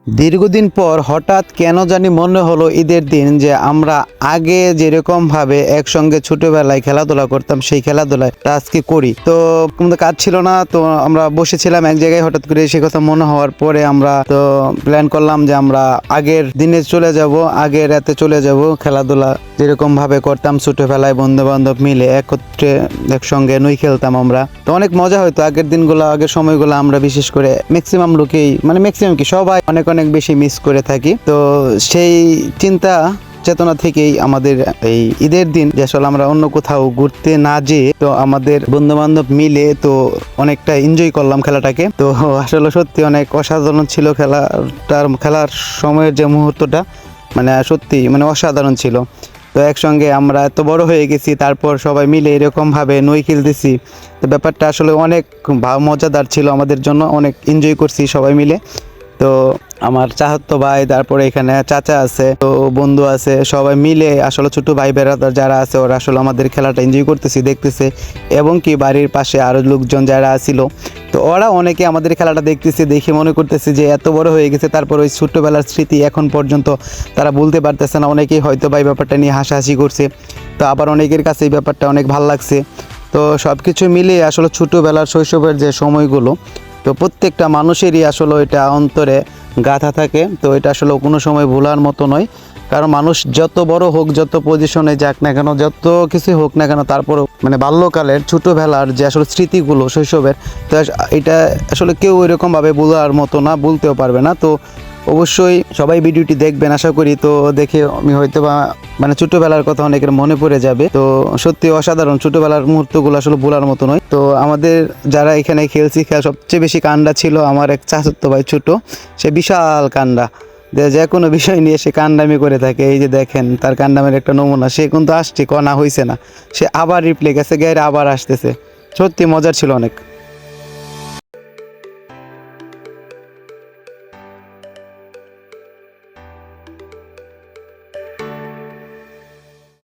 দীর্ঘদিন পর হঠাৎ কেন জানি মনে হলো ঈদের দিন যে আমরা আগে যেরকম ভাবে একসঙ্গে ছোটবেলায় খেলাধুলা করতাম সেই খেলাধুলায় আজকে করি। তো কোনো কাজ ছিল না, তো আমরা বসেছিলাম এক জায়গায়, হঠাৎ করে সে কথা মনে হওয়ার পরে আমরা তো প্ল্যান করলাম যে আমরা আগের দিনে চলে যাব, আগের রাতে চলে যাব, খেলাধুলা যেরকম ভাবে করতাম ছোটবেলায় বন্ধু বান্ধব মিলে একত্রে একসঙ্গে নই খেলতাম আমরা। তো অনেক মজা হতো আগের দিনগুলো, আগের সময়গুলো আমরা বিশেষ করে ম্যাক্সিমাম লোকেই ম্যাক্সিমাম কি সবাই অনেক অনেক বেশি মিস করে থাকি। তো সেই চিন্তা চেতনা থেকেই আমাদের এই ঈদের দিন যে আসলে আমরা অন্য কোথাও ঘুরতে না যেয়ে তো আমাদের বন্ধু বান্ধব মিলে তো অনেকটা এনজয় করলাম খেলাটাকে। তো আসলে সত্যি অনেক অসাধারণ ছিল খেলার সময়ের যে মুহূর্তটা, সত্যি অসাধারণ ছিল। তো একসঙ্গে আমরা এত বড় হয়ে গেছি, তারপর সবাই মিলে এরকমভাবে নই খেলতেছি। তো ব্যাপারটা আসলে অনেক মজাদার ছিল আমাদের জন্য, অনেক এনজয় করছি সবাই মিলে। তো আমার চাচাতো ভাই, তারপরে এখানে চাচা আছে, তো বন্ধু আছে, সবাই মিলে আসলে ছোট ভাই বেড়াদার যারা আছে ওরা আসলে আমাদের খেলাটা এনজয় করতেছি, দেখতেছে। এবং কি বাড়ির পাশে আরও লোকজন যারা ছিল, তো ওরা অনেকে আমাদের খেলাটা দেখতেছে, দেখে মনে করতেছে যে এত বড় হয়ে গেছে, তারপর ওই ছোট্টবেলার স্মৃতি এখন পর্যন্ত তারা ভুলতে পারতেছে না। অনেকেই হয়তো বা এই ব্যাপারটা নিয়ে হাসাহাসি করছে, তো আবার অনেকের কাছে এই ব্যাপারটা অনেক ভালো লাগছে। তো সব কিছু মিলিয়ে আসলে ছোটোবেলার শৈশবের যে সময়গুলো, তো প্রত্যেকটা মানুষেরই আসলে এটা অন্তরে গাঁথা থাকে। তো এটা আসলে কোনো সময় ভোলার মতো নয়, কারণ মানুষ যত বড় হোক, যত পজিশনে যাক না কেন, যত কিছু হোক না কেন, তারপরেও বাল্যকালের ছোটোবেলার যে আসলে স্মৃতিগুলো শৈশবের, তো এটা আসলে কেউ এরকমভাবে ভোলার মতো না, বলতেও পারবে না। তো অবশ্যই সবাই ভিডিওটি দেখবেন আশা করি। তো দেখে আমি হয়তো বা ছোটবেলার কথা অনেকের মনে পড়ে যাবে। তো সত্যি অসাধারণ, ছোটবেলার মুহূর্তগুলো আসলে ভোলার মতো নয়। তো আমাদের যারা এখানে খেলছি, সবচেয়ে বেশি কান্ডা ছিল আমার এক চাচাতো ভাই ছোট, সে বিশাল কান্ডা, যে কোনো বিষয় নিয়ে সে কান্ডামি করে থাকে। এই যে দেখেন তার কান্ডামের একটা নমুনা, সে কিন্তু আসছে কনা হয়েছে না, সে আবার রিপ্লে গেছে, আবার আসতেছে। সত্যি মজার ছিল অনেক।